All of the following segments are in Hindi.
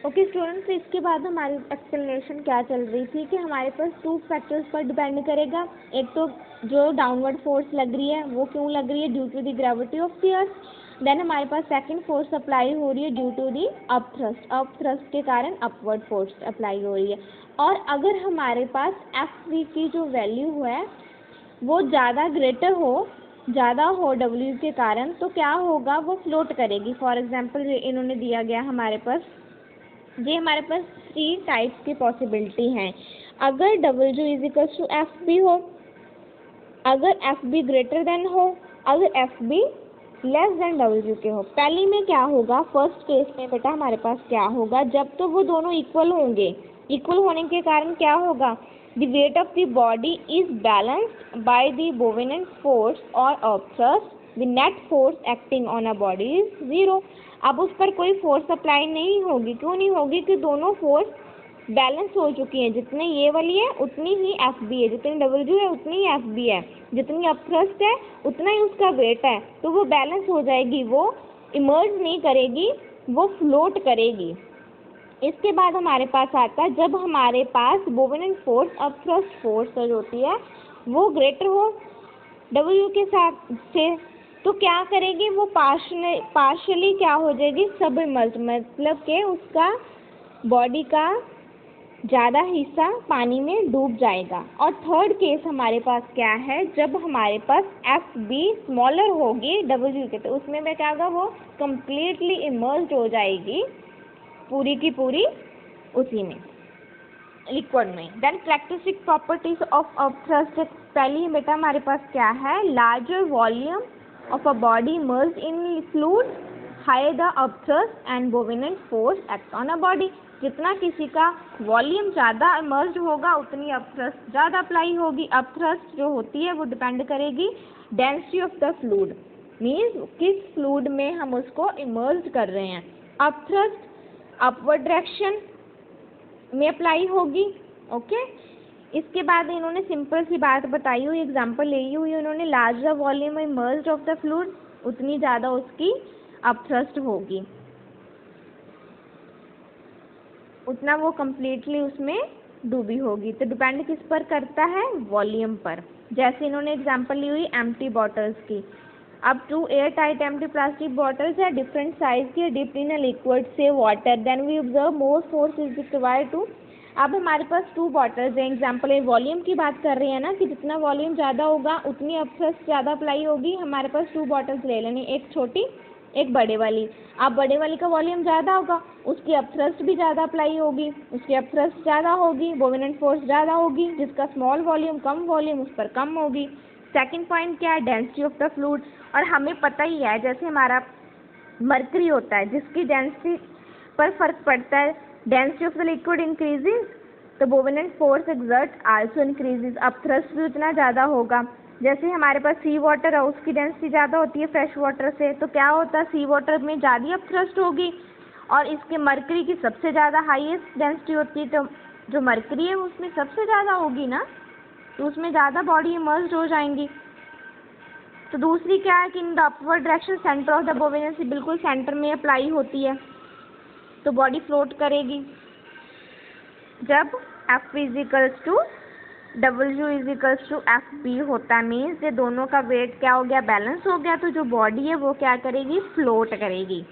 ओके स्टूडेंट्स, इसके बाद हमारी एक्सप्लेनेशन क्या चल रही थी कि हमारे पास 2 फैक्टर्स पर डिपेंड करेगा। एक तो जो डाउनवर्ड फोर्स लग रही है वो क्यों लग रही है, due to the gravity of the earth. Then हमारे पास सेकंड फोर्स अप्लाई हो रही है due to the up thrust के कारण अपवर्ड फोर्स अप्लाई हो रही है। और अगर हमारे पास F3 की जो वैल्यू है वो ज़्यादा ग्रेटर हो, ज़्यादा हो W के कारण, तो क्या होगा, वो फ्लोट करेगी। फॉर एग्जांपल इन्होंने दिया गया हमारे पास 3 टाइप्स की पॉसिबिलिटी हैं। अगर W is to F B हो, अगर एफ बी ग्रेटर देन हो, अगर F B less than W के हो। पहली में क्या होगा, फर्स्ट केस में बेटा हमारे पास क्या होगा, जब तो वो दोनों इक्वल होंगे, इक्वल होने के कारण क्या होगा, the weight of the body is balanced by the buoyant force और upthrust, the net force acting on a body is 0। अब उस पर कोई फोर्स अप्लाई नहीं होगी। क्यों नहीं होगी, कि दोनों फोर्स बैलेंस हो चुकी हैं। जितनी ये वाली है उतनी ही एफ बी है, जितनी W है उतनी ही एफ बी है, जितनी अपथ्रस्ट है उतना ही उसका वेट है, तो वो बैलेंस हो जाएगी, वो इमर्ज नहीं करेगी, वो फ्लोट करेगी। इसके बाद हमारे पास आता है जब हमारे पास बोवेनेंट फोर्स अपथ्रस्ट फोर्स होती है वो ग्रेटर हो W के साथ से, तो क्या करेगी, वो पार्शली क्या हो जाएगी, सबमर्ज्ड, मतलब कि उसका बॉडी का ज़्यादा हिस्सा पानी में डूब जाएगा। और थर्ड केस हमारे पास क्या है, जब हमारे पास एफ बी स्मॉलर होगी W के, तो उसमें क्या होगा, वो कंप्लीटली इमर्ज्ड हो जाएगी पूरी की पूरी उसी में, लिक्विड में। Then characteristic properties of upthrust, पहली बेटा हमारे पास क्या है, larger volume of a body emerged in fluid, higher the upthrust and buoyant force act on a body. जितना किसी का वॉल्यूम ज़्यादा इमर्ज्ड होगा उतनी अपथ्रस्ट ज़्यादा अप्लाई होगी। अपथ्रस्ट जो होती है वो डिपेंड करेगी density of the fluid, means किस फ्लूइड में हम उसको इमर्ज्ड कर रहे हैं। अपथ्रस्ट अपवर्ड डायरेक्शन में अप्लाई होगी। ओके, इसके बाद इन्होंने सिंपल सी बात बताई हुई, एग्जांपल ली हुई उन्होंने, larger volume emerged of the fluid, उतनी ज़्यादा उसकी अपथ्रस्ट होगी, उतना वो कम्प्लीटली उसमें डूबी होगी। तो डिपेंड किस पर करता है, वॉल्यूम पर। जैसे इन्होंने एग्जांपल ली हुई एम्प्टी बॉटल्स की। अब 2 air tight empty plastic bottles है डिफरेंट साइज के, डिप्ड इन अ लिक्विड से water, then we observe more force is required to. अब हमारे पास 2 बॉटल्स हैं, एग्जांपल ये वॉल्यूम की बात कर रहे हैं ना, कि जितना वॉल्यूम ज़्यादा होगा उतनी अपथ्रस्ट ज़्यादा अप्लाई होगी। हमारे पास 2 बॉटल्स ले लेनी, एक छोटी एक बड़े वाली। अब बड़े वाली का वॉल्यूम ज़्यादा होगा, उसकी अपथ्रस्ट भी ज़्यादा अप्लाई होगी, उसकी अपथ्रस्ट ज़्यादा होगी, बोवेनेंट फोर्स ज़्यादा होगी। जिसका स्मॉल वॉल्यूम कम वॉल्यूम उस पर कम होगी। सेकंड पॉइंट क्या है, डेंसिटी ऑफ द फ्लूइड। और हमें पता ही है जैसे हमारा मरकरी होता है जिसकी डेंसिटी पर फर्क पड़ता है, density of the liquid increases तो buoyant force exert also increases, upthrust भी उतना ज़्यादा होगा। जैसे हमारे पास सी वाटर है, उसकी डेंसिटी ज़्यादा होती है फ्रेश वाटर से, तो क्या होता है, सी वाटर में ज़्यादा अपथ्रस्ट होगी। और इसके मरकरी की सबसे ज़्यादा हाईएस्ट डेंसिटी होती है, तो जो मरकरी है उसमें सबसे ज़्यादा होगी ना, तो उसमें ज़्यादा बॉडी इमर्ज्ड हो जाएंगी। तो दूसरी क्या है कि in the upward direction centre of the buoyancy, बिल्कुल सेंटर में अप्लाई होती है, तो बॉडी फ्लोट करेगी। जब F equals to W equals to F B होता है, मीन्स ये दोनों का वेट क्या हो गया, बैलेंस हो गया, तो जो बॉडी है वो क्या करेगी, फ्लोट करेगी।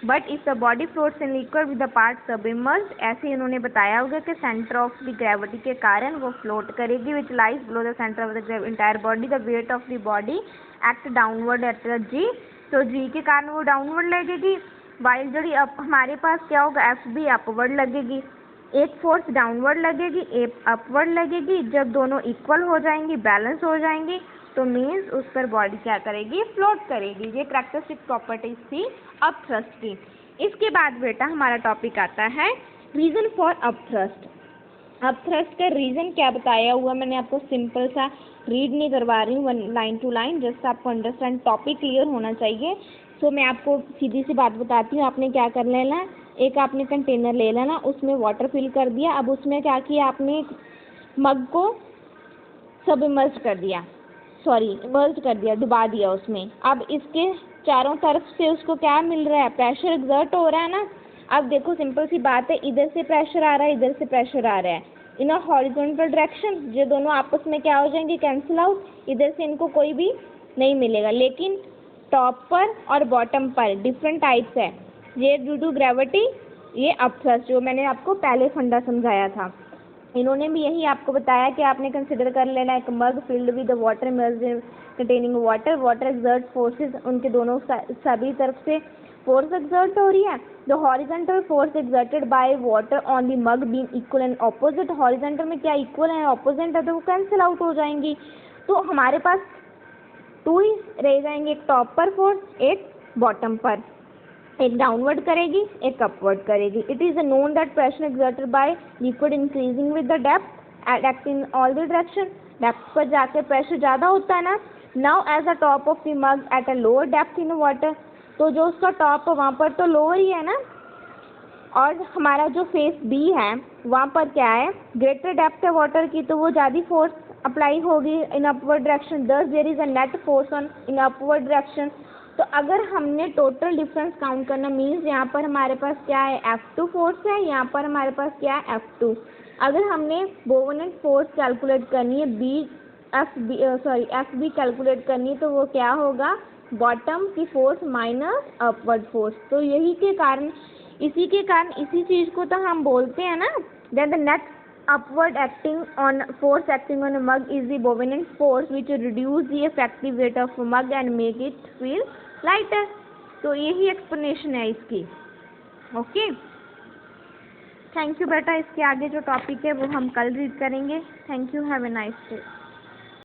But if the body floats in liquid with the part submerged, ऐसे इन्होंने बताया होगा कि सेंटर ऑफ द ग्रेविटी के कारण वो फ्लोट करेगी, which lies below the centre of the entire body, the weight of the body act downward at the G, तो G के कारण वो डाउनवर्ड लगेगी, वाइल जो हमारे पास क्या होगा, एफ बी अपवर्ड लगेगी। एक फोर्स डाउनवर्ड लगेगी, एक अपवर्ड लगेगी। जब दोनों इक्वल हो जाएंगी, बैलेंस हो जाएंगी, तो मीन्स उस पर बॉडी क्या करेगी, फ्लोट करेगी। ये कैरेक्टरिस्टिक प्रॉपर्टीज थी अपथ्रस्ट की। इसके बाद बेटा हमारा टॉपिक आता है रीजन फॉर अपथ्रस्ट। अपथ्रस्ट का रीजन क्या बताया हुआ, मैंने आपको सिंपल सा रीड नहीं करवा रही हूँ लाइन टू लाइन, जस्ट आपको अंडरस्टैंड, टॉपिक क्लियर होना चाहिए। सो मैं आपको सीधी सी बात बताती हूँ, आपने क्या कर लेना, एक आपने कंटेनर ले लेना, उसमें वाटर फिल कर दिया। अब उसमें क्या किया आपने, मग को सब इमर्ज कर दिया, इमर्ज कर दिया, डुबा दिया उसमें। अब इसके चारों तरफ से उसको क्या मिल रहा है, प्रेशर एक्सर्ट हो रहा है ना, अब देखो सिंपल सी बात है, इधर से प्रेशर आ रहा है, इधर से प्रेशर आ रहा है इन अ हॉरिजॉन्टल डायरेक्शन, ये दोनों आपस में क्या हो जाएंगे, कैंसिल आउट, इधर से इनको कोई भी नहीं मिलेगा। लेकिन टॉप पर और बॉटम पर डिफरेंट टाइप्स है, ये ड्यू टू ग्रेविटी, ये अपथ्रस्ट, जो मैंने आपको पहले फंडा समझाया था। इन्होंने भी यही आपको बताया कि आपने कंसिडर कर लेना एक mug filled with water emerged containing water, water exert forces, उनके दोनों सभी तरफ से फोर्स एक्सर्ट हो रही है। The horizontal force exerted by water on the mug being equal and opposite, horizontal में क्या इक्वल है ऑपोजिट है तो वो कैंसिल आउट हो जाएंगी। तो हमारे पास 2 ही रह जाएंगे, एक टॉप पर फोर्स, एक बॉटम पर, एक डाउनवर्ड करेगी, एक अपवर्ड करेगी। It is known that pressure exerted by liquid increasing with the depth at act in all the direction, depth पर जाकर प्रेशर ज़्यादा होता है ना। Now as the top of the mug at a lower depth in water, तो जो उसका टॉप है वहाँ पर तो लोअर ही है ना, और हमारा जो फेस बी है वहाँ पर क्या है, ग्रेटर डेप्थ है वाटर की, तो वो ज़्यादा फोर्स अप्लाई होगी in upward direction, thus there is a net force on in upward direction. तो अगर हमने टोटल डिफरेंस काउंट करना मीन्स यहाँ पर हमारे पास क्या है, F2 फोर्स है, यहाँ पर हमारे पास क्या है, F2। अगर हमने बोवेनेट फोर्स कैलकुलेट करनी है, एफ बी कैलकुलेट करनी है, तो वो क्या होगा, बॉटम की फोर्स माइनस अपवर्ड फोर्स। तो यही के कारण, इसी के कारण इसी चीज़ को तो हम बोलते हैं ना, that the net upward acting on force acting on a mug is the Bovenant force which reduce the effective weight of mug and make it feel lighter। तो यही explanation है इसकी। ओके, थैंक यू बेटा। इसके आगे जो टॉपिक है वो हम कल रीड करेंगे। Thank you, have a nice day.